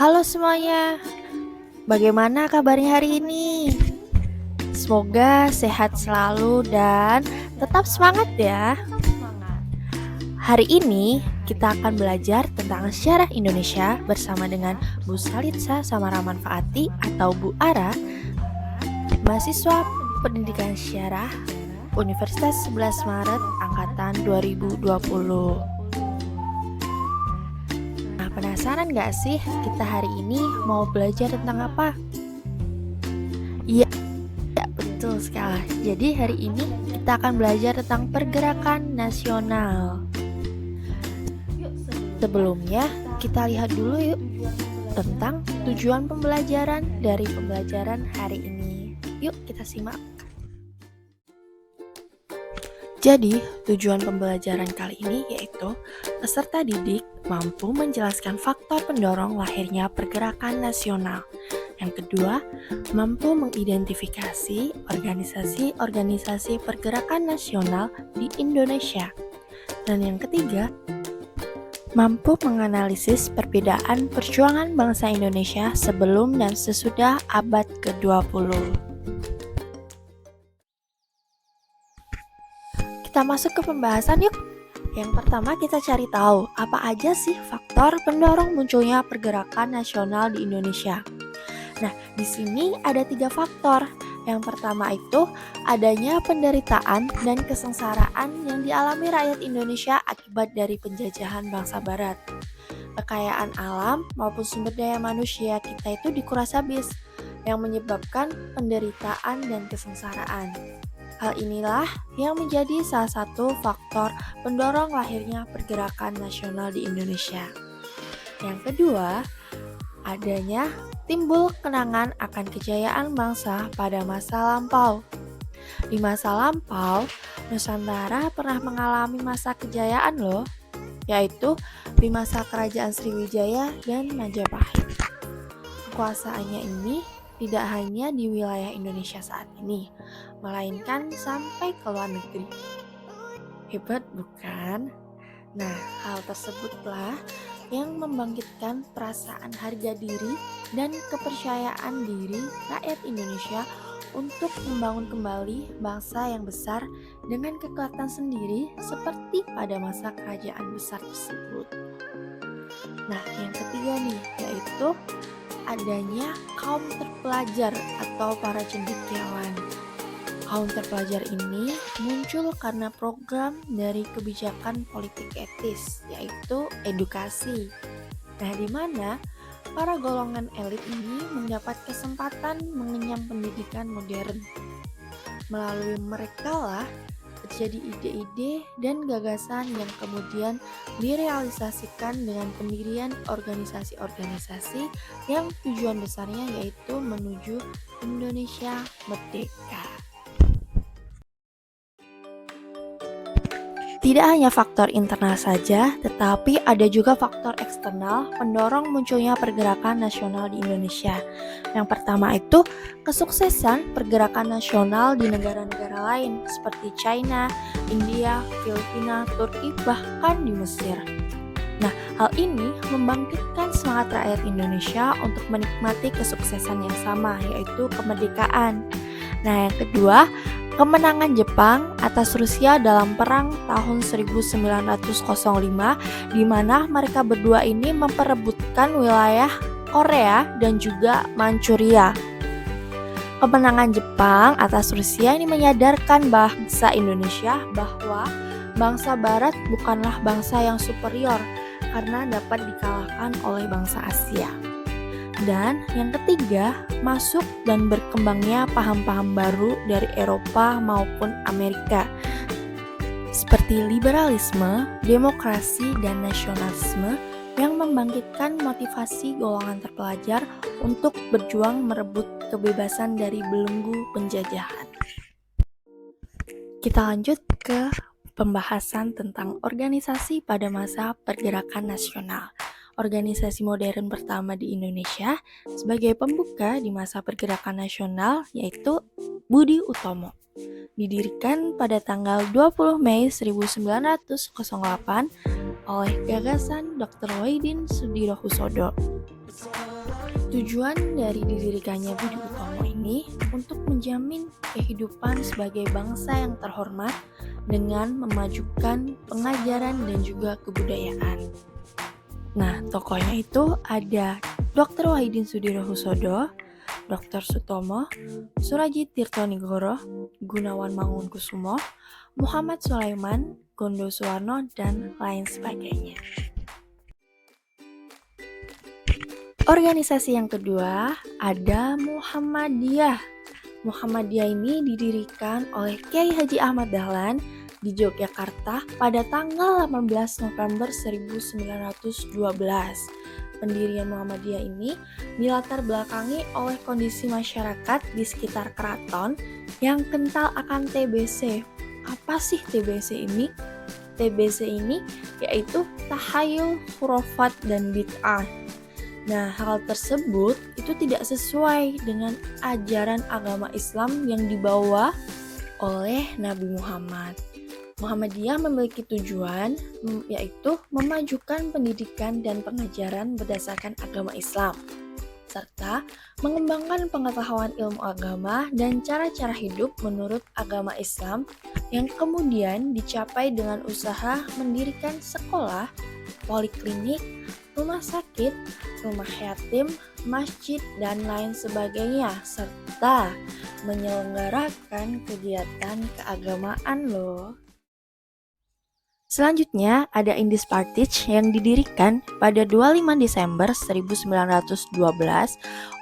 Halo semuanya, bagaimana kabarnya hari ini? Semoga sehat selalu dan tetap semangat ya. Hari ini kita akan belajar tentang sejarah Indonesia bersama dengan Bu Salitsa Samaraman Faati atau Bu Ara, mahasiswa Pendidikan Sejarah Universitas 11 Maret Angkatan 2020. Nah, penasaran gak sih kita hari ini mau belajar tentang apa? Iya, betul sekali. Jadi hari ini kita akan belajar tentang pergerakan nasional. Sebelumnya, kita lihat dulu yuk tentang tujuan pembelajaran dari pembelajaran hari ini. Yuk kita simak. Jadi, tujuan pembelajaran kali ini yaitu peserta didik mampu menjelaskan faktor pendorong lahirnya pergerakan nasional. Yang kedua, mampu mengidentifikasi organisasi-organisasi pergerakan nasional di Indonesia. Dan yang ketiga, mampu menganalisis perbedaan perjuangan bangsa Indonesia sebelum dan sesudah abad ke-20. Kita masuk ke pembahasan yuk. Yang pertama kita cari tahu apa aja sih faktor pendorong munculnya pergerakan nasional di Indonesia. Nah, di sini ada 3 faktor. Yang pertama itu adanya penderitaan dan kesengsaraan yang dialami rakyat Indonesia akibat dari penjajahan bangsa Barat. Kekayaan alam maupun sumber daya manusia kita itu dikuras habis, yang menyebabkan penderitaan dan kesengsaraan. Hal inilah yang menjadi salah satu faktor pendorong lahirnya pergerakan nasional di Indonesia. Yang kedua, adanya timbul kenangan akan kejayaan bangsa pada masa lampau. Di masa lampau, Nusantara pernah mengalami masa kejayaan loh, yaitu di masa Kerajaan Sriwijaya dan Majapahit. Kekuasaannya ini tidak hanya di wilayah Indonesia saat ini, melainkan sampai ke luar negeri. Hebat bukan? Nah, hal tersebutlah yang membangkitkan perasaan harga diri dan kepercayaan diri rakyat Indonesia untuk membangun kembali bangsa yang besar dengan kekuatan sendiri seperti pada masa kerajaan besar tersebut. Nah, yang ketiga nih, yaitu adanya kaum terpelajar atau para cendekiawan. Kaum terpelajar ini muncul karena program dari kebijakan politik etis, yaitu edukasi. Nah, di mana para golongan elit ini mendapat kesempatan mengenyam pendidikan modern. Melalui mereka lah terjadi ide-ide dan gagasan yang kemudian direalisasikan dengan pendirian organisasi-organisasi yang tujuan besarnya yaitu menuju Indonesia merdeka. Tidak hanya faktor internal saja, tetapi ada juga faktor eksternal pendorong munculnya pergerakan nasional di Indonesia. Yang pertama itu kesuksesan pergerakan nasional di negara-negara lain seperti China, India, Filipina, Turki, bahkan di Mesir. Nah, hal ini membangkitkan semangat rakyat Indonesia untuk menikmati kesuksesan yang sama, yaitu kemerdekaan. Nah, yang kedua, kemenangan Jepang atas Rusia dalam perang tahun 1905 di mana mereka berdua ini memperebutkan wilayah Korea dan juga Manchuria. Kemenangan Jepang atas Rusia ini menyadarkan bangsa Indonesia bahwa bangsa Barat bukanlah bangsa yang superior karena dapat dikalahkan oleh bangsa Asia. Dan yang ketiga, masuk dan berkembangnya paham-paham baru dari Eropa maupun Amerika seperti liberalisme, demokrasi, dan nasionalisme yang membangkitkan motivasi golongan terpelajar untuk berjuang merebut kebebasan dari belenggu penjajahan. Kita lanjut ke pembahasan tentang organisasi pada masa pergerakan nasional. Organisasi modern pertama di Indonesia sebagai pembuka di masa pergerakan nasional yaitu Budi Utomo. Didirikan pada tanggal 20 Mei 1908 oleh gagasan Dr. Wahidin Sudirohusodo. Tujuan dari didirikannya Budi Utomo ini untuk menjamin kehidupan sebagai bangsa yang terhormat dengan memajukan pengajaran dan juga kebudayaan. Nah, tokohnya itu ada Dr. Wahidin Sudirohusodo, Dr. Sutomo, Surajit Tirtonigoro, Gunawan Mangunkusumo, Muhammad Sulaiman, Gondo Suwarno, dan lain sebagainya. Organisasi yang kedua ada Muhammadiyah. Muhammadiyah ini didirikan oleh Kiai Haji Ahmad Dahlan di Yogyakarta pada tanggal 18 November 1912. Pendirian Muhammadiyah ini dilatar belakangi oleh kondisi masyarakat di sekitar keraton yang kental akan TBC. Apa sih TBC ini? TBC ini yaitu tahayul, khurafat, dan bid'ah. Nah, hal tersebut itu tidak sesuai dengan ajaran agama Islam yang dibawa oleh Nabi Muhammad. Muhammadiyah memiliki tujuan yaitu memajukan pendidikan dan pengajaran berdasarkan agama Islam, serta mengembangkan pengetahuan ilmu agama dan cara-cara hidup menurut agama Islam yang kemudian dicapai dengan usaha mendirikan sekolah, poliklinik, rumah sakit, rumah yatim, masjid, dan lain sebagainya, serta menyelenggarakan kegiatan keagamaan loh. Selanjutnya ada Indis Partij yang didirikan pada 25 Desember 1912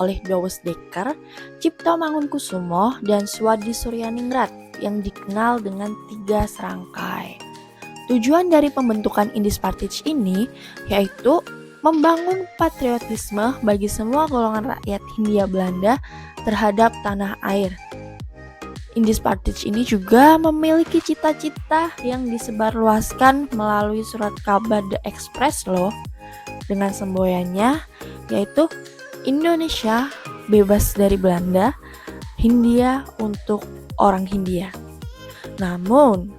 oleh Douwes Dekker, Cipto Mangunkusumo, dan Suwardi Suryaningrat yang dikenal dengan 3 serangkai. Tujuan dari pembentukan Indis Partij ini yaitu membangun patriotisme bagi semua golongan rakyat Hindia Belanda terhadap tanah air. Indis Partij ini juga memiliki cita-cita yang disebarluaskan melalui surat kabar The Express loh, dengan semboyannya yaitu Indonesia bebas dari Belanda, Hindia untuk orang Hindia. Namun,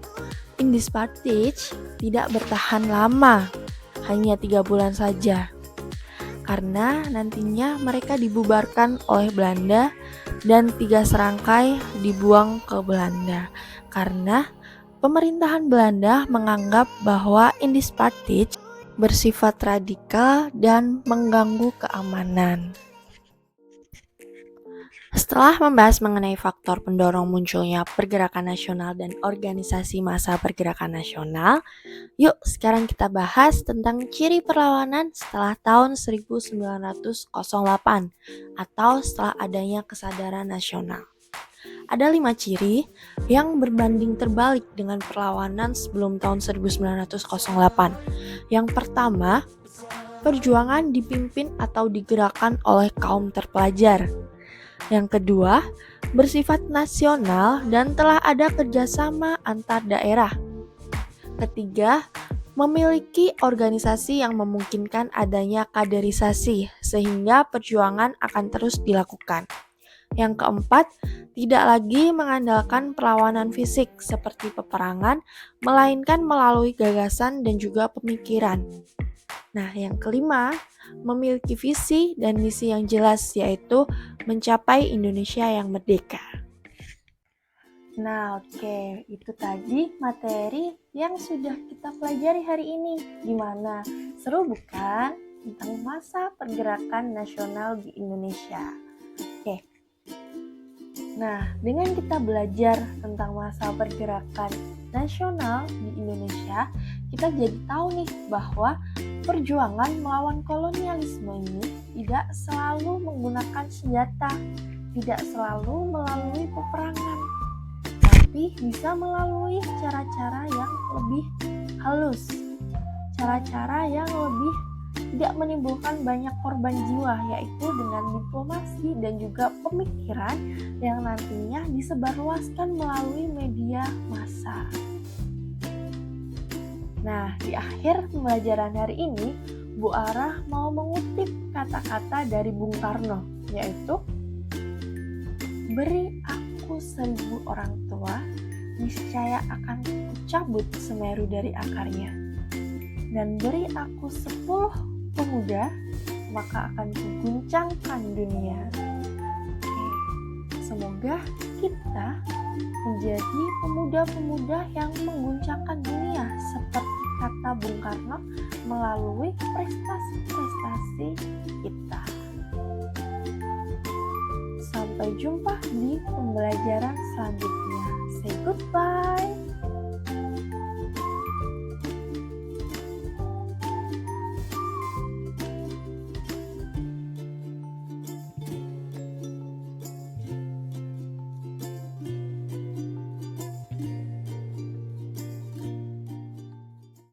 Indis Partij tidak bertahan lama, hanya 3 bulan saja, karena nantinya mereka dibubarkan oleh Belanda dan 3 serangkai dibuang ke Belanda karena pemerintahan Belanda menganggap bahwa Indis Partij bersifat radikal dan mengganggu keamanan. Setelah membahas mengenai faktor pendorong munculnya pergerakan nasional dan organisasi massa pergerakan nasional, yuk sekarang kita bahas tentang ciri perlawanan setelah tahun 1908 atau setelah adanya kesadaran nasional. Ada 5 ciri yang berbanding terbalik dengan perlawanan sebelum tahun 1908. Yang pertama, perjuangan dipimpin atau digerakkan oleh kaum terpelajar. Yang kedua, bersifat nasional dan telah ada kerjasama antar daerah. Ketiga, memiliki organisasi yang memungkinkan adanya kaderisasi sehingga perjuangan akan terus dilakukan. Yang keempat, tidak lagi mengandalkan perlawanan fisik seperti peperangan, melainkan melalui gagasan dan juga pemikiran. Nah, yang kelima, memiliki visi dan misi yang jelas, yaitu mencapai Indonesia yang merdeka. Nah, oke, itu tadi materi yang sudah kita pelajari hari ini. Gimana? Seru bukan? Tentang masa pergerakan nasional di Indonesia. Oke. Nah, dengan kita belajar tentang masa pergerakan nasional di Indonesia, kita jadi tahu nih bahwa perjuangan melawan kolonialisme ini tidak selalu menggunakan senjata, tidak selalu melalui peperangan, tapi bisa melalui cara-cara yang lebih halus, cara-cara yang lebih tidak menimbulkan banyak korban jiwa, yaitu dengan diplomasi dan juga pemikiran yang nantinya disebarluaskan melalui media massa. Nah, di akhir pembelajaran hari ini, Bu Arah mau mengutip kata-kata dari Bung Karno, yaitu beri aku 1000 orang tua, niscaya akan kucabut Semeru dari akarnya. Dan beri aku 10 pemuda, maka akan mengguncangkan dunia. Oke, semoga kita menjadi pemuda-pemuda yang mengguncangkan dunia seperti kata Bung Karno melalui prestasi-prestasi kita. Sampai jumpa di pembelajaran selanjutnya. Say goodbye.